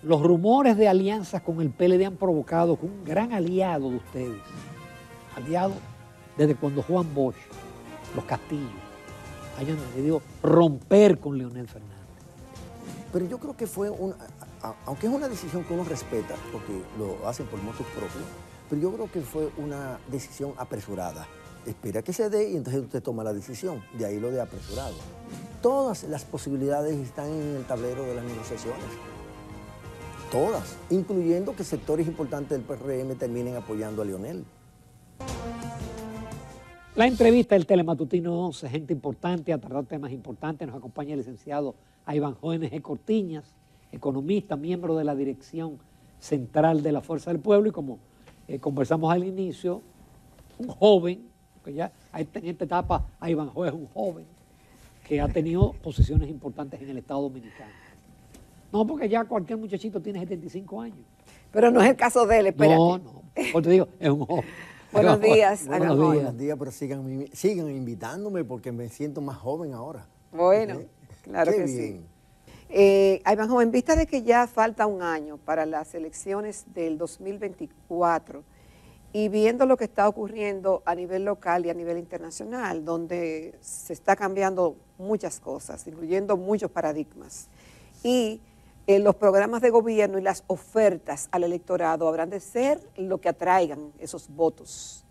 Los rumores de alianzas con el PLD han provocado que un gran aliado de ustedes, aliado desde cuando Juan Bosch, los Castillos, hayan decidido romper con Leonel Fernández. Pero yo creo que fue aunque es una decisión que uno respeta, porque lo hacen por motus propios, pero yo creo que fue una decisión apresurada. Espera que se dé y entonces usted toma la decisión, de ahí lo de apresurado. Todas las posibilidades están en el tablero de las negociaciones. Todas, incluyendo que sectores importantes del PRM terminen apoyando a Leonel. La entrevista del Telematutino 11, gente importante, a tratar temas importantes. Nos acompaña el licenciado Ivanhoe G. Cortiñas, economista, miembro de la Dirección Central de la Fuerza del Pueblo, y como conversamos al inicio, un joven, porque ya en esta etapa Ivanhoe es un joven, que ha tenido posiciones importantes en el Estado Dominicano. No, porque ya cualquier muchachito tiene 75 años. Pero no es el caso de él, espérate. No, porque te digo, es un joven. Buenos días. Buenos días, pero sigan invitándome porque me siento más joven ahora. Bueno, claro que sí. Ivanhoe, en vista de que ya falta un año para las elecciones del 2024 y viendo lo que está ocurriendo a nivel local y a nivel internacional, donde se está cambiando muchas cosas, incluyendo muchos paradigmas, y los programas de gobierno y las ofertas al electorado habrán de ser lo que atraigan esos votos.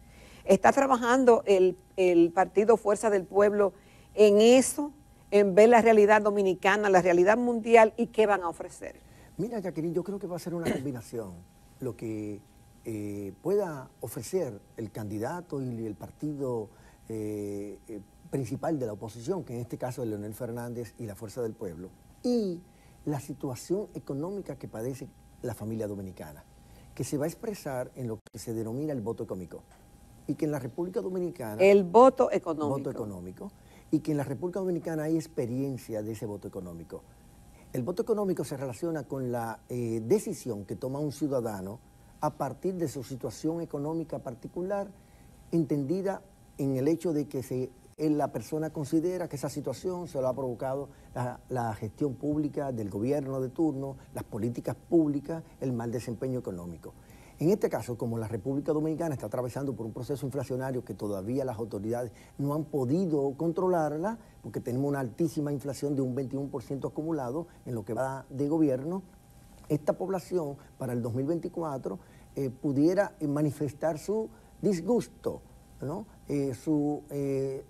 ¿Está trabajando el Partido Fuerza del Pueblo en eso, en ver la realidad dominicana, la realidad mundial y qué van a ofrecer? Mira, Jacqueline, yo creo que va a ser una combinación. Lo que pueda ofrecer el candidato y el partido principal de la oposición, que en este caso es Leonel Fernández y la Fuerza del Pueblo, y la situación económica que padece la familia dominicana, que se va a expresar en lo que se denomina el voto económico, y que en la República Dominicana... El voto económico. Voto económico, y que en la República Dominicana hay experiencia de ese voto económico. El voto económico se relaciona con la decisión que toma un ciudadano a partir de su situación económica particular, entendida en el hecho de que la persona considera que esa situación se lo ha provocado la gestión pública del gobierno de turno, las políticas públicas, el mal desempeño económico. En este caso, como la República Dominicana está atravesando por un proceso inflacionario que todavía las autoridades no han podido controlarla, porque tenemos una altísima inflación de un 21% acumulado en lo que va de gobierno, esta población para el 2024 pudiera manifestar su disgusto, ¿no? Su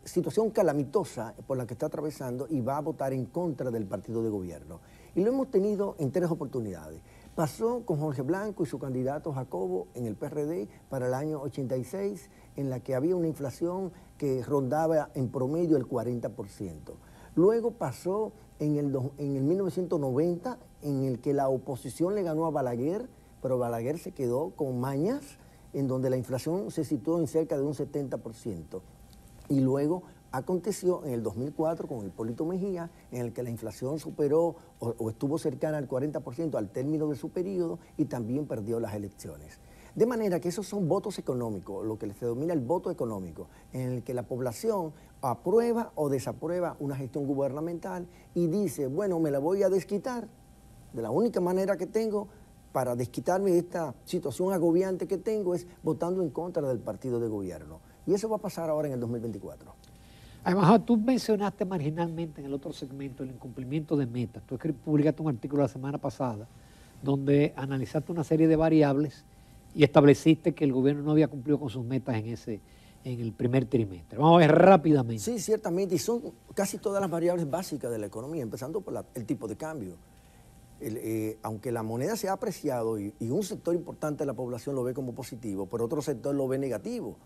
situación calamitosa por la que está atravesando y va a votar en contra del partido de gobierno. Y lo hemos tenido en 3 oportunidades. Pasó con Jorge Blanco y su candidato Jacobo en el PRD para el año 86, en la que había una inflación que rondaba en promedio el 40%. Luego pasó en el 1990, en el que la oposición le ganó a Balaguer, pero Balaguer se quedó con mañas, en donde la inflación se situó en cerca de un 70%. Y luego aconteció en el 2004 con Hipólito Mejía, en el que la inflación superó o estuvo cercana al 40% al término de su periodo y también perdió las elecciones. De manera que esos son votos económicos, lo que se denomina el voto económico, en el que la población aprueba o desaprueba una gestión gubernamental y dice, bueno, me la voy a desquitar de la única manera que tengo para desquitarme de esta situación agobiante que tengo es votando en contra del partido de gobierno. Y eso va a pasar ahora en el 2024. Además, tú mencionaste marginalmente en el otro segmento el incumplimiento de metas. Tú publicaste un artículo la semana pasada donde analizaste una serie de variables y estableciste que el gobierno no había cumplido con sus metas en el primer trimestre. Vamos a ver rápidamente. Sí, ciertamente, y son casi todas las variables básicas de la economía, empezando por el tipo de cambio. Aunque la moneda se ha apreciado y un sector importante de la población lo ve como positivo, pero otro sector lo ve negativo.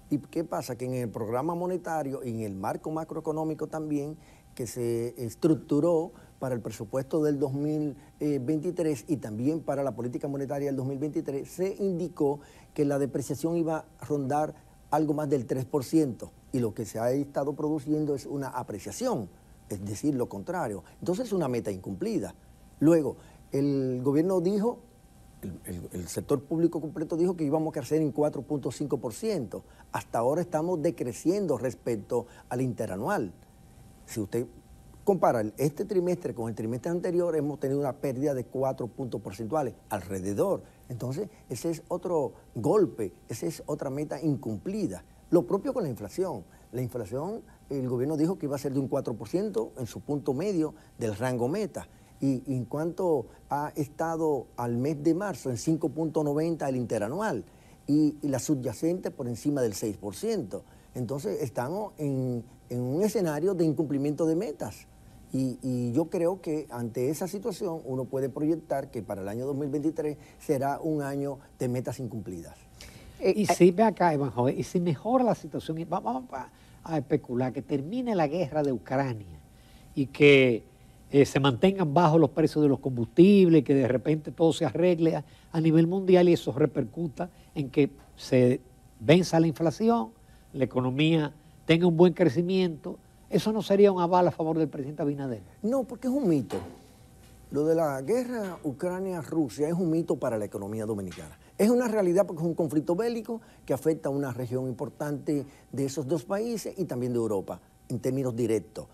¿Y qué pasa? Que en el programa monetario y en el marco macroeconómico también, que se estructuró para el presupuesto del 2023 y también para la política monetaria del 2023, se indicó que la depreciación iba a rondar algo más del 3%, y lo que se ha estado produciendo es una apreciación, es decir, lo contrario. Entonces es una meta incumplida. Luego, el gobierno dijo, el sector público completo dijo que íbamos a crecer en 4.5%. Hasta ahora estamos decreciendo respecto al interanual. Si usted compara este trimestre con el trimestre anterior, hemos tenido una pérdida de 4 puntos porcentuales alrededor. Entonces, ese es otro golpe, esa es otra meta incumplida. Lo propio con la inflación. La inflación, el gobierno dijo que iba a ser de un 4% en su punto medio del rango meta. Y en cuanto ha estado al mes de marzo en 5.90 el interanual y la subyacente por encima del 6%. Entonces estamos en un escenario de incumplimiento de metas. Y yo creo que ante esa situación uno puede proyectar que para el año 2023 será un año de metas incumplidas. Y si ve acá, Iván Joven, y si mejora la situación, vamos a especular que termine la guerra de Ucrania y que se mantengan bajos los precios de los combustibles, que de repente todo se arregle a nivel mundial y eso repercuta en que se venza la inflación, la economía tenga un buen crecimiento. ¿Eso no sería un aval a favor del presidente Abinader? No, porque es un mito. Lo de la guerra Ucrania-Rusia es un mito para la economía dominicana. Es una realidad porque es un conflicto bélico que afecta a una región importante de esos dos países y también de Europa, en términos directos.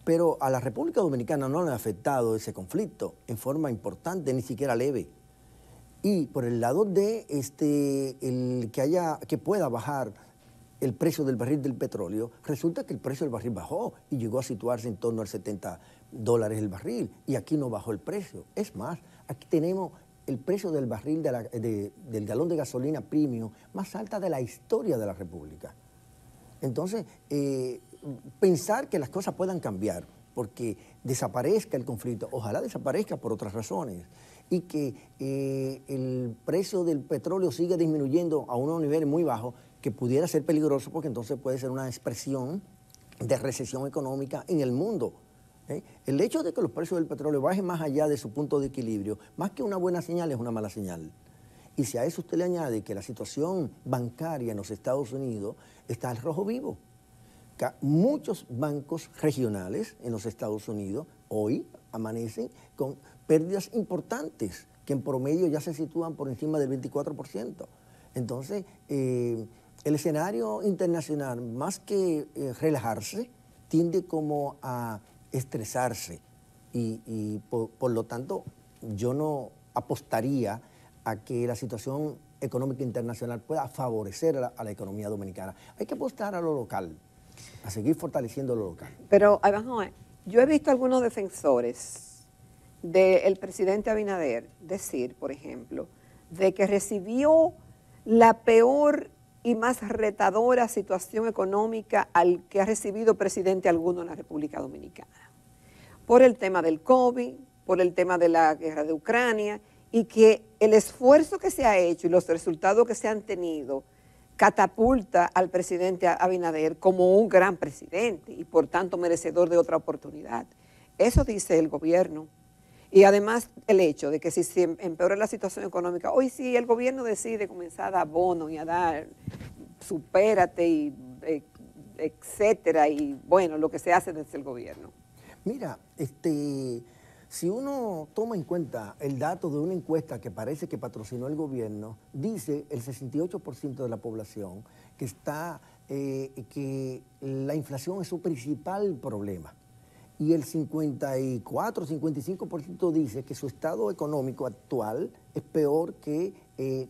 Pero a la República Dominicana no le ha afectado ese conflicto en forma importante, ni siquiera leve. Y por el lado de que pueda bajar el precio del barril del petróleo, resulta que el precio del barril bajó y llegó a situarse en torno a $70 el barril. Y aquí no bajó el precio. Es más, aquí tenemos el precio del barril del galón de gasolina premium más alta de la historia de la República. Entonces, pensar que las cosas puedan cambiar porque desaparezca el conflicto, ojalá desaparezca por otras razones, y que el precio del petróleo siga disminuyendo a unos niveles muy bajos, que pudiera ser peligroso porque entonces puede ser una expresión de recesión económica en el mundo. El hecho de que los precios del petróleo bajen más allá de su punto de equilibrio, más que una buena señal, es una mala señal. Y si a eso usted le añade que la situación bancaria en los Estados Unidos está al rojo vivo, que muchos bancos regionales en los Estados Unidos hoy amanecen con pérdidas importantes, que en promedio ya se sitúan por encima del 24%. Entonces, el escenario internacional, más que relajarse, tiende como a estresarse y por lo tanto yo no apostaría a que la situación económica internacional pueda favorecer a la economía dominicana. Hay que apostar a lo local, a seguir fortaleciendo lo local. Pero, yo he visto algunos defensores del presidente Abinader decir, por ejemplo, de que recibió la peor y más retadora situación económica al que ha recibido presidente alguno en la República Dominicana. Por el tema del COVID, por el tema de la guerra de Ucrania, y que el esfuerzo que se ha hecho y los resultados que se han tenido catapulta al presidente Abinader como un gran presidente y por tanto merecedor de otra oportunidad. Eso dice el gobierno. Y además el hecho de que si se empeora la situación económica, hoy sí el gobierno decide comenzar a dar bonos y a dar supérate y etcétera, y bueno, lo que se hace desde el gobierno. Mira, si uno toma en cuenta el dato de una encuesta que parece que patrocinó el gobierno, dice el 68% de la población que la inflación es su principal problema. Y el 54-55% dice que su estado económico actual es peor que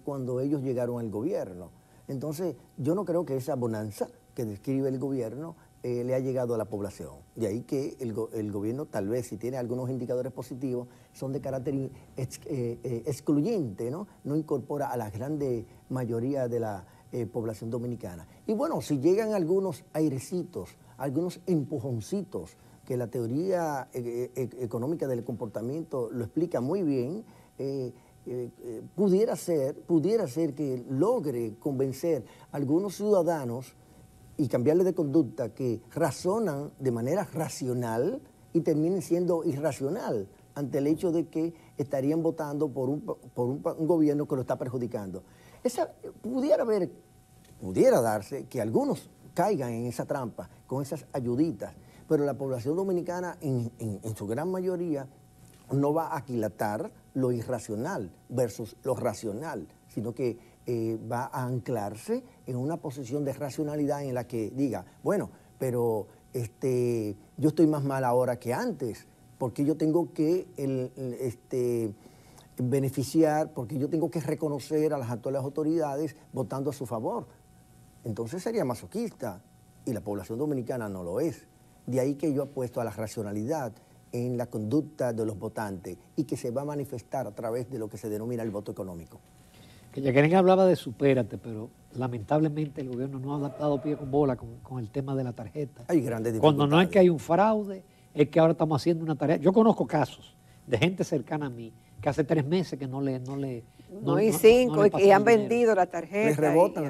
cuando ellos llegaron al gobierno. Entonces, yo no creo que esa bonanza que describe el gobierno le ha llegado a la población. De ahí que el gobierno, tal vez, si tiene algunos indicadores positivos, son de carácter excluyente, ¿no? No incorpora a la grande mayoría de la población dominicana. Y bueno, si llegan algunos airecitos, algunos empujoncitos, que la teoría económica del comportamiento lo explica muy bien, pudiera ser que logre convencer a algunos ciudadanos y cambiarle de conducta que razonan de manera racional y terminen siendo irracional ante el hecho de que estarían votando por un gobierno que lo está perjudicando. Pudiera darse que algunos caigan en esa trampa con esas ayuditas, pero la población dominicana en su gran mayoría no va a aquilatar lo irracional versus lo racional, sino que va a anclarse en una posición de racionalidad en la que diga, bueno, pero yo estoy más mal ahora que antes, porque yo tengo que beneficiar, porque yo tengo que reconocer a las actuales autoridades votando a su favor. Entonces sería masoquista, y la población dominicana no lo es. De ahí que yo apuesto a la racionalidad en la conducta de los votantes y que se va a manifestar a través de lo que se denomina el voto económico. Que Jacqueline hablaba de supérate, pero lamentablemente el gobierno no ha dado pie con bola con el tema de la tarjeta. Hay grandes dificultades. Cuando no es que hay un fraude, es que ahora estamos haciendo una tarea. Yo conozco casos de gente cercana a mí que hace 3 meses que no, y 5, y han vendido la tarjeta. Les rebota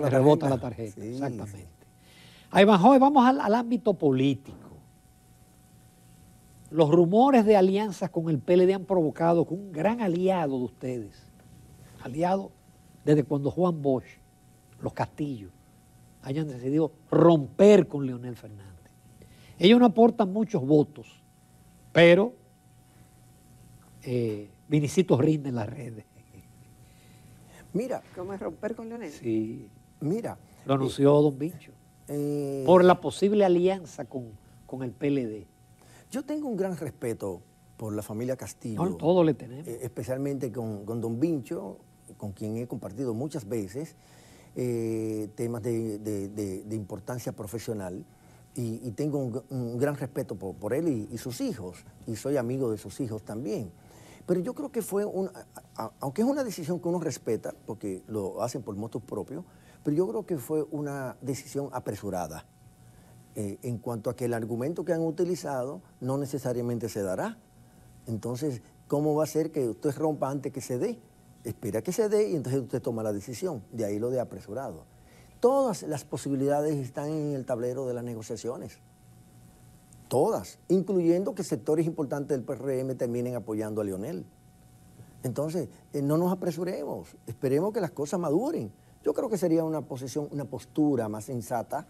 la tarjeta, sí, exactamente. Sí. Ahí vamos al ámbito político. Los rumores de alianzas con el PLD han provocado que un gran aliado de ustedes, aliado desde cuando Juan Bosch, los Castillos, hayan decidido romper con Leonel Fernández. Ellos no aportan muchos votos, pero Vinicitos rinde en las redes. Mira. ¿Cómo es romper con Leonel? Sí. Mira. Lo anunció Don Vincho. Por la posible alianza con el PLD. Yo tengo un gran respeto por la familia Castillo. No, todo le tenemos. Especialmente con Don Vincho, con quien he compartido muchas veces temas de importancia profesional. Y tengo un gran respeto por él y sus hijos. Y soy amigo de sus hijos también. Pero yo creo que fue aunque es una decisión que uno respeta, porque lo hacen por motus propios, pero yo creo que fue una decisión apresurada. En cuanto a que el argumento que han utilizado no necesariamente se dará. Entonces, ¿cómo va a ser que usted rompa antes que se dé? Espera que se dé y entonces usted toma la decisión. De ahí lo de apresurado. Todas las posibilidades están en el tablero de las negociaciones. Todas, incluyendo que sectores importantes del PRM terminen apoyando a Leonel. Entonces, no nos apresuremos, esperemos que las cosas maduren. Yo creo que sería una postura más sensata,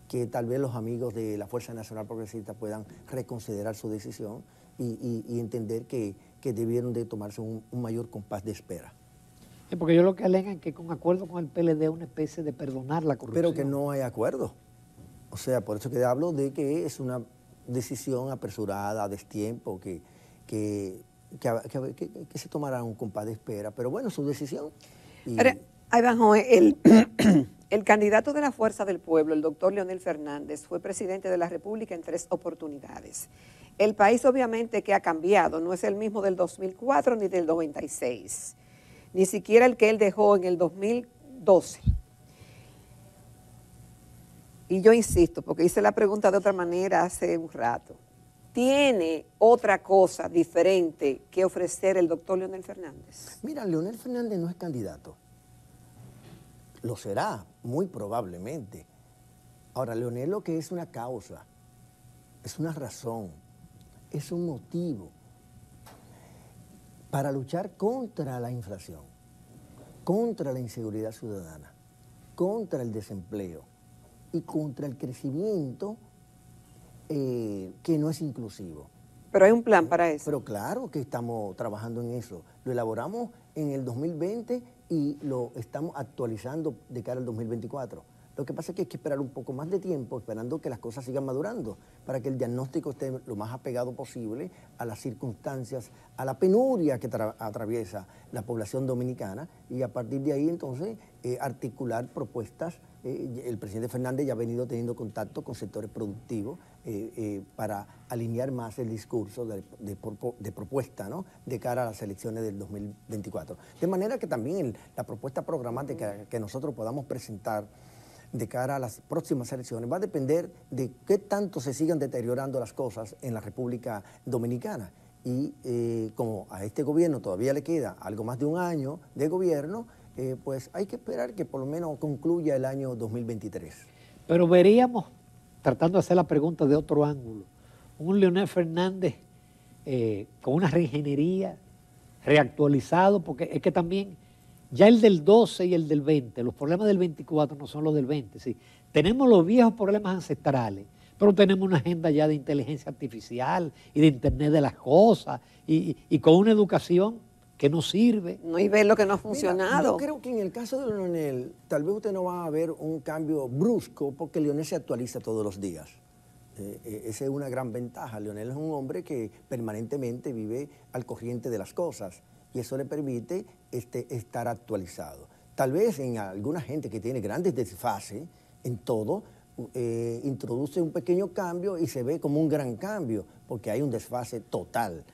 que tal vez los amigos de la Fuerza Nacional Progresista puedan reconsiderar su decisión y entender que debieron de tomarse un mayor compás de espera. Porque ellos lo que alegan es que con acuerdo con el PLD es una especie de perdonar la corrupción. Pero que no hay acuerdo. O sea, por eso que hablo de que es una decisión apresurada, a destiempo, que se tomará un compás de espera. Pero bueno, su decisión. Pero, Joven, el candidato de la Fuerza del Pueblo, el doctor Leonel Fernández, fue presidente de la República en 3 oportunidades. El país obviamente que ha cambiado, no es el mismo del 2004 ni del 96, ni siquiera el que él dejó en el 2012. Y yo insisto, porque hice la pregunta de otra manera hace un rato, ¿tiene otra cosa diferente que ofrecer el doctor Leonel Fernández? Mira, Leonel Fernández no es candidato. Lo será, muy probablemente. Ahora, Leonel lo que es una causa, es una razón, es un motivo para luchar contra la inflación, contra la inseguridad ciudadana, contra el desempleo y contra el crecimiento que no es inclusivo. Pero hay un plan para eso. Pero claro que estamos trabajando en eso. Lo elaboramos en el 2020 y lo estamos actualizando de cara al 2024. Lo que pasa es que hay que esperar un poco más de tiempo, esperando que las cosas sigan madurando, para que el diagnóstico esté lo más apegado posible a las circunstancias, a la penuria que atraviesa la población dominicana, y a partir de ahí entonces articular propuestas. El presidente Fernández ya ha venido teniendo contacto con sectores productivos para alinear más el discurso de propuesta, ¿no?, de cara a las elecciones del 2024. De manera que también la propuesta programática que nosotros podamos presentar de cara a las próximas elecciones va a depender de qué tanto se sigan deteriorando las cosas en la República Dominicana. Y como a este gobierno todavía le queda algo más de un año de gobierno, pues hay que esperar que por lo menos concluya el año 2023. Pero veríamos, tratando de hacer la pregunta de otro ángulo, un Leonel Fernández con una reingeniería, reactualizado, porque es que también ya el del 12 y el del 20, los problemas del 24 no son los del 20. ¿Sí? Tenemos los viejos problemas ancestrales, pero tenemos una agenda ya de inteligencia artificial y de Internet de las cosas y con una educación que no sirve. No, y ver lo que no ha funcionado. Mira, yo creo que en el caso de Leonel, tal vez usted no va a ver un cambio brusco porque Leonel se actualiza todos los días. Esa es una gran ventaja. Leonel es un hombre que permanentemente vive al corriente de las cosas y eso le permite estar actualizado. Tal vez en alguna gente que tiene grandes desfases en todo, introduce un pequeño cambio y se ve como un gran cambio, porque hay un desfase total.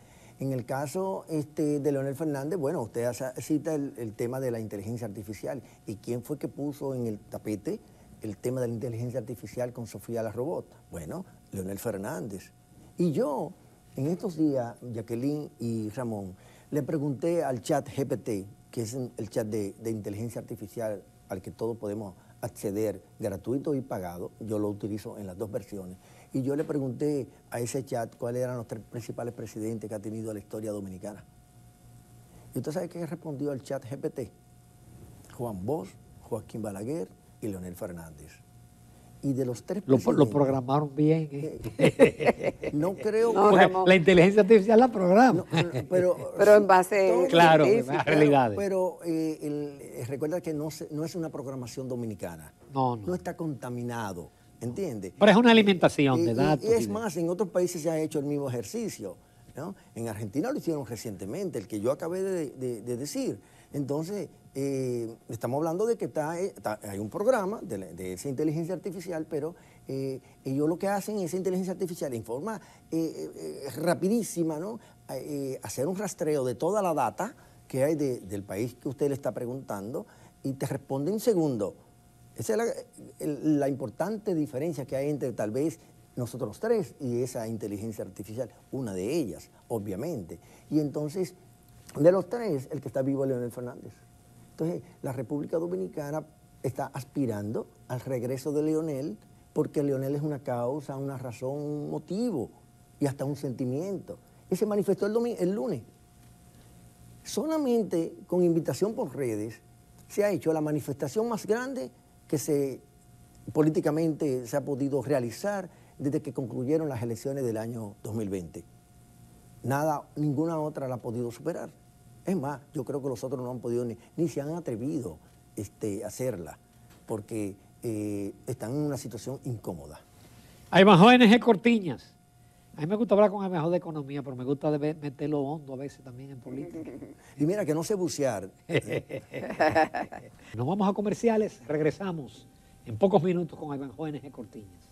En el caso de Leonel Fernández, bueno, usted cita el tema de la inteligencia artificial. ¿Y quién fue que puso en el tapete el tema de la inteligencia artificial con Sofía la robot? Bueno, Leonel Fernández. Y yo, en estos días, Jacqueline y Ramón, le pregunté al chat GPT, que es el chat de inteligencia artificial al que todos podemos acceder, gratuito y pagado. Yo lo utilizo en las dos versiones. Y yo le pregunté a ese chat cuáles eran los 3 principales presidentes que ha tenido la historia dominicana. ¿Y usted sabe qué respondió el chat GPT? Juan Bosch, Joaquín Balaguer y Leonel Fernández. Y de los 3 presidentes... Lo programaron bien. No creo... No, la inteligencia artificial la programa. Pero en base... Claro, a realidades. Pero recuerda que no es una programación dominicana. No está contaminado, ¿entiendes? Pero es una alimentación de datos. Y es más, en otros países se ha hecho el mismo ejercicio, ¿no? En Argentina lo hicieron recientemente, el que yo acabé de decir. Entonces, estamos hablando de que hay un programa de esa inteligencia artificial, pero ellos lo que hacen, esa inteligencia artificial, en forma rapidísima, ¿no? Hacer un rastreo de toda la data que hay del país que usted le está preguntando y te responde en segundo. Esa es la importante diferencia que hay entre tal vez nosotros los 3 y esa inteligencia artificial, una de ellas, obviamente. Y entonces, de los 3, el que está vivo es Leonel Fernández. Entonces, la República Dominicana está aspirando al regreso de Leonel porque Leonel es una causa, una razón, un motivo y hasta un sentimiento. Y se manifestó el lunes. Solamente con invitación por redes se ha hecho la manifestación más grande que políticamente se ha podido realizar desde que concluyeron las elecciones del año 2020. Ninguna otra la ha podido superar. Es más, yo creo que los otros no han podido ni se han atrevido a hacerla, porque están en una situación incómoda. Hay más ONG Cortiñas. A mí me gusta hablar con el mejor de economía, pero me gusta meterlo hondo a veces también en política. Y mira, que no sé bucear. Nos vamos a comerciales, regresamos en pocos minutos con Ivanhoe ONG Cortiñas.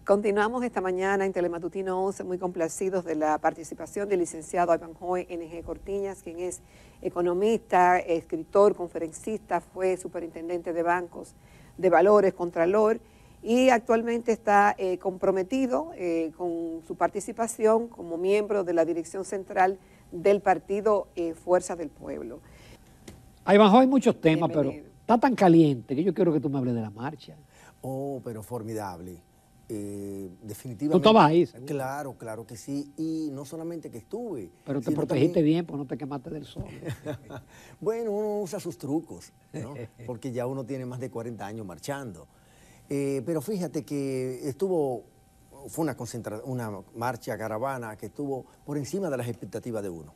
Continuamos esta mañana en Telematutino 11, muy complacidos de la participación del licenciado Ivanhoe NG Cortiñas, quien es economista, escritor, conferencista, fue superintendente de bancos de valores, contralor, y actualmente está comprometido con su participación como miembro de la dirección central del partido Fuerza del Pueblo. Ivanhoe, hay muchos temas, pero está tan caliente que yo quiero que tú me hables de la marcha. Oh, pero formidable. Definitivamente. ¿Tú estabas ahí? Claro, claro que sí. Y no solamente que estuve. Pero te protegiste bien, pues no te quemaste del sol. Bueno, uno usa sus trucos, ¿no? Porque ya uno tiene más de 40 años marchando. Pero fíjate que fue una marcha caravana que estuvo por encima de las expectativas de uno.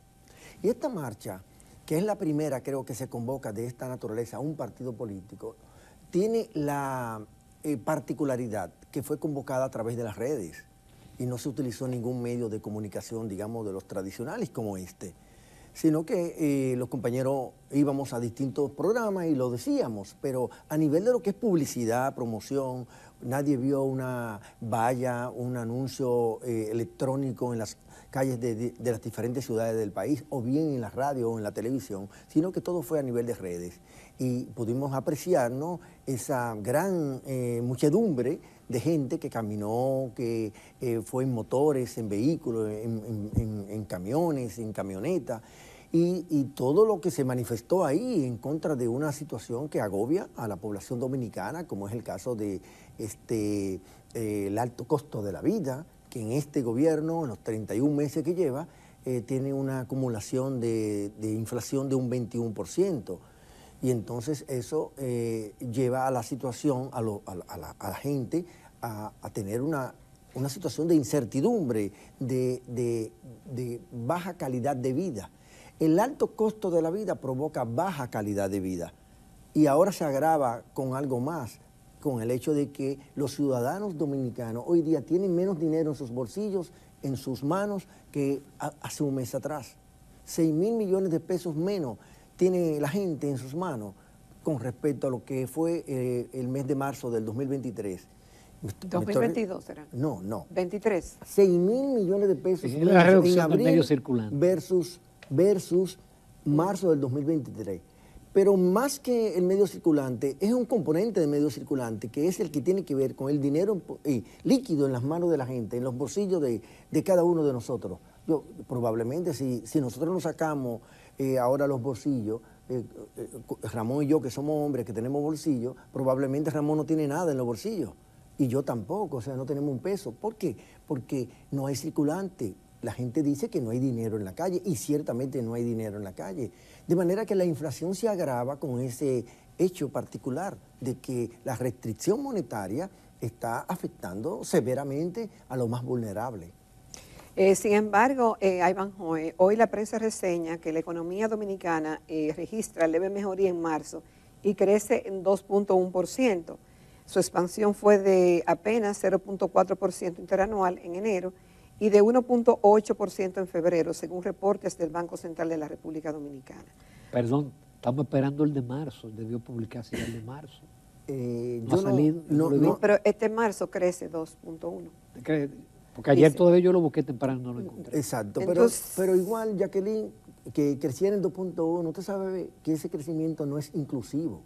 Y esta marcha, que es la primera, creo que se convoca de esta naturaleza a un partido político, tiene la particularidad que fue convocada a través de las redes y no se utilizó ningún medio de comunicación, digamos, de los tradicionales como sino que los compañeros íbamos a distintos programas y lo decíamos, pero a nivel de lo que es publicidad, promoción, nadie vio una valla, un anuncio electrónico en las calles de las diferentes ciudades del país, o bien en la radio o en la televisión, sino que todo fue a nivel de redes. Y pudimos apreciar, ¿no?, esa gran muchedumbre de gente que caminó, que fue en motores, en vehículos, en camiones, en camionetas, y todo lo que se manifestó ahí en contra de una situación que agobia a la población dominicana, como es el caso de el alto costo de la vida, que en este gobierno, en los 31 meses que lleva, tiene una acumulación de inflación de un 21%. Y entonces eso lleva a la situación, a la gente, a tener una situación de incertidumbre, de baja calidad de vida. El alto costo de la vida provoca baja calidad de vida. Y ahora se agrava con algo más, con el hecho de que los ciudadanos dominicanos hoy día tienen menos dinero en sus bolsillos, en sus manos, que hace un mes atrás. 6.000 millones de pesos menos tiene la gente en sus manos con respecto a lo que fue el mes de marzo del 2023. 2022 será. No. 23. 6.000 millones de pesos Es la reducción del medio abril circulante versus marzo del 2023. Pero más que el medio circulante, es un componente del medio circulante que es el que tiene que ver con el dinero líquido en las manos de la gente, en los bolsillos de cada uno de nosotros. Probablemente si nosotros nos sacamos ahora los bolsillos, Ramón y yo que somos hombres, que tenemos bolsillos, probablemente Ramón no tiene nada en los bolsillos y yo tampoco, o sea, no tenemos un peso. ¿Por qué? Porque no hay circulante. La gente dice que no hay dinero en la calle y ciertamente no hay dinero en la calle. De manera que la inflación se agrava con ese hecho particular de que la restricción monetaria está afectando severamente a los más vulnerables. Sin embargo, Ivanhoe, hoy la prensa reseña que la economía dominicana registra leve mejoría en marzo y crece en 2.1%. Su expansión fue de apenas 0.4% interanual en enero y de 1.8% en febrero, según reportes del Banco Central de la República Dominicana. Perdón, estamos esperando el de marzo, debió publicarse ya el de marzo. No ha salido. No, pero este marzo crece 2.1. Porque ayer Dice. todavía yo lo busqué temprano, no lo encontré. Exacto, Entonces, pero igual, Jacqueline, que creciera en 2.1, usted sabe que ese crecimiento no es inclusivo.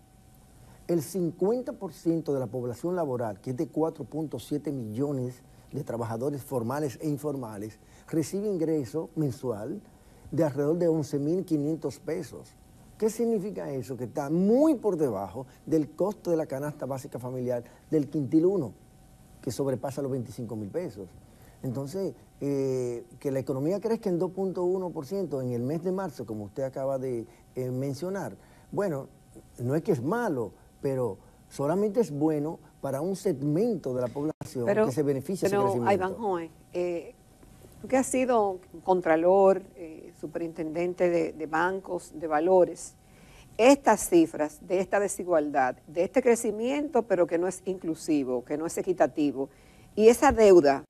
El 50% de la población laboral, que es de 4.7 millones de trabajadores formales e informales, recibe ingreso mensual de alrededor de 11.500 pesos. ¿Qué significa eso? Que está muy por debajo del costo de la canasta básica familiar del quintil 1, que sobrepasa los 25.000 pesos. Entonces, que la economía crezca en 2.1% en el mes de marzo, como usted acaba de mencionar, bueno, no es que es malo, pero solamente es bueno para un segmento de la población que se beneficia de ese crecimiento. Pero, Ivanhoe, tú que has sido contralor, superintendente de bancos, de valores, estas cifras de esta desigualdad, de este crecimiento, pero que no es inclusivo, que no es equitativo, y esa deuda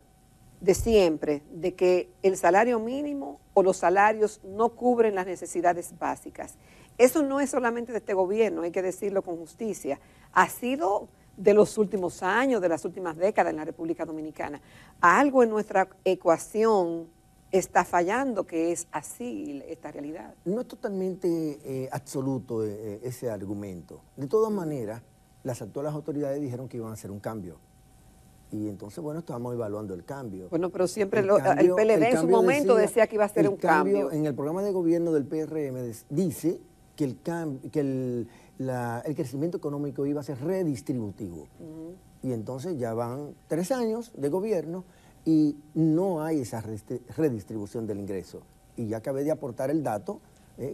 de siempre, de que el salario mínimo o los salarios no cubren las necesidades básicas. Eso no es solamente de este gobierno, hay que decirlo con justicia. Ha sido de los últimos años, de las últimas décadas en la República Dominicana. Algo en nuestra ecuación está fallando, que es así esta realidad. No es totalmente absoluto ese argumento. De todas maneras, las actuales autoridades dijeron que iban a hacer un cambio. Y entonces, bueno, estamos evaluando el cambio. Bueno, pero siempre el PLD en su momento decía que iba a ser un cambio. En el programa de gobierno del PRM dice que el crecimiento económico iba a ser redistributivo. Y entonces ya van 3 años de gobierno y no hay esa redistribución del ingreso. Y ya acabé de aportar el dato,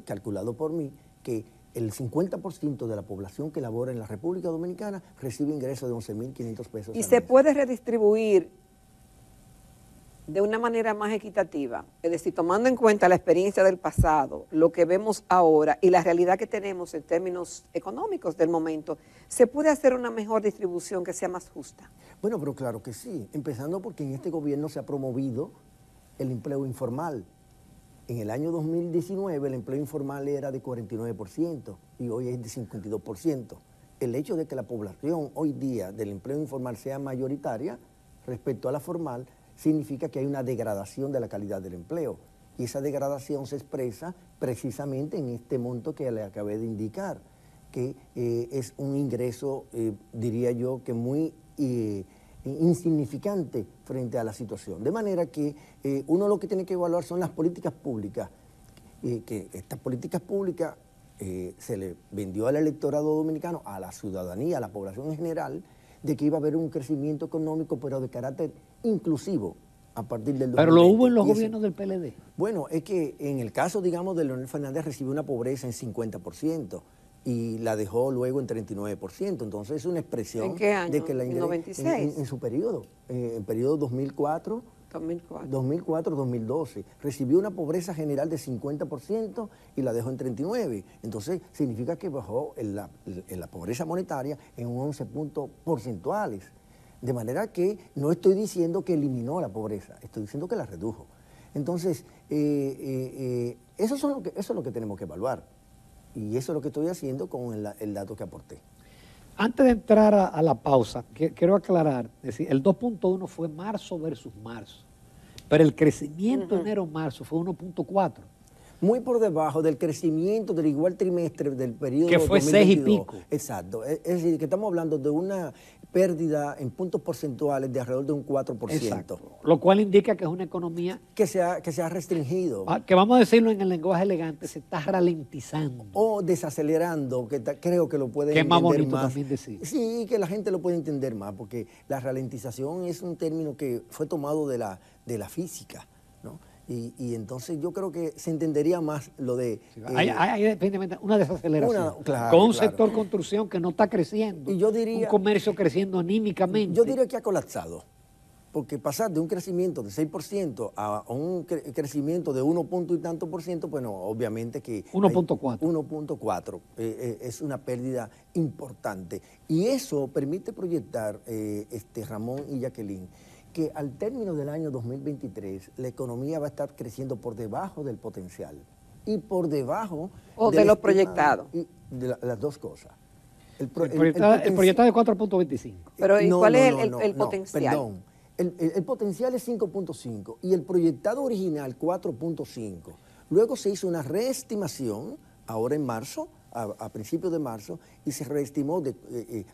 calculado por mí, que el 50% de la población que labora en la República Dominicana recibe ingresos de 11.500 pesos. ¿Y se puede redistribuir de una manera más equitativa? Es decir, tomando en cuenta la experiencia del pasado, lo que vemos ahora y la realidad que tenemos en términos económicos del momento, ¿se puede hacer una mejor distribución que sea más justa? Bueno, pero claro que sí, empezando porque en este gobierno se ha promovido el empleo informal. En el año 2019 el empleo informal era de 49% y hoy es de 52%. El hecho de que la población hoy día del empleo informal sea mayoritaria respecto a la formal significa que hay una degradación de la calidad del empleo. Y esa degradación se expresa precisamente en este monto que le acabé de indicar, que es un ingreso, diría yo, que muy insignificante frente a la situación. De manera que uno lo que tiene que evaluar son las políticas públicas, que estas políticas públicas se le vendió al electorado dominicano, a la ciudadanía, a la población en general, de que iba a haber un crecimiento económico, pero de carácter inclusivo a partir del 2020. Pero lo hubo en los gobiernos del PLD. Bueno, es que en el caso, digamos, de Leonel Fernández recibió una pobreza en 50%. Y la dejó luego en 39%. Entonces es una expresión. ¿En qué año? De que la ¿En 96? En su periodo, en el periodo 2004-2012. Recibió una pobreza general de 50% y la dejó en 39%. Entonces, significa que bajó en la pobreza monetaria en 11 puntos porcentuales. De manera que no estoy diciendo que eliminó la pobreza, estoy diciendo que la redujo. Entonces, eso es lo que tenemos que evaluar. Y eso es lo que estoy haciendo con el dato que aporté. Antes de entrar a la pausa, quiero aclarar, es decir, el 2.1 fue marzo versus marzo, pero el crecimiento enero-marzo fue 1.4. Muy por debajo del crecimiento del igual trimestre del periodo que fue 2022. 6 y pico. Exacto. Es decir, que estamos hablando de una pérdida en puntos porcentuales de alrededor de un 4%. Exacto. Lo cual indica que es una economía que se ha restringido. Que vamos a decirlo en el lenguaje elegante, se está ralentizando. O desacelerando, que creo que lo pueden que entender es más bonito más. También decir. Sí, que la gente lo puede entender más, porque la ralentización es un término que fue tomado de la física, ¿no? Y entonces yo creo que se entendería más lo de... hay definitivamente una desaceleración. Claro, con un sector construcción que no está creciendo. Y yo diría, un comercio creciendo anímicamente. Yo diría que ha colapsado. Porque pasar de un crecimiento de 6% a un crecimiento de 1 punto y tanto por ciento, bueno, obviamente que... 1.4. 1.4 es una pérdida importante. Y eso permite proyectar, Ramón y Jacqueline, que al término del año 2023 la economía va a estar creciendo por debajo del potencial y por debajo... O de lo proyectado. De las dos cosas. El proyectado es 4.25. Pero ¿cuál es el potencial? Perdón. El potencial es 5.5 y el proyectado original 4.5. Luego se hizo una reestimación, ahora en marzo, a principios de marzo, y se reestimó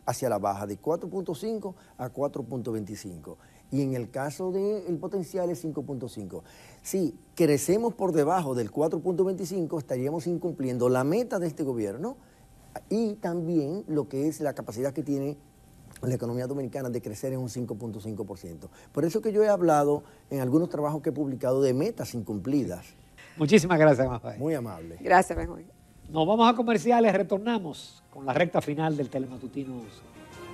hacia la baja de 4.5 a 4.25. Y en el caso del potencial es 5.5. Si crecemos por debajo del 4.25, estaríamos incumpliendo la meta de este gobierno y también lo que es la capacidad que tiene la economía dominicana de crecer en un 5.5%. Por eso que yo he hablado en algunos trabajos que he publicado de metas incumplidas. Muchísimas gracias, Mafael. Muy amable. Gracias, Benjamín. Nos vamos a comerciales, retornamos con la recta final del Telematutino 11.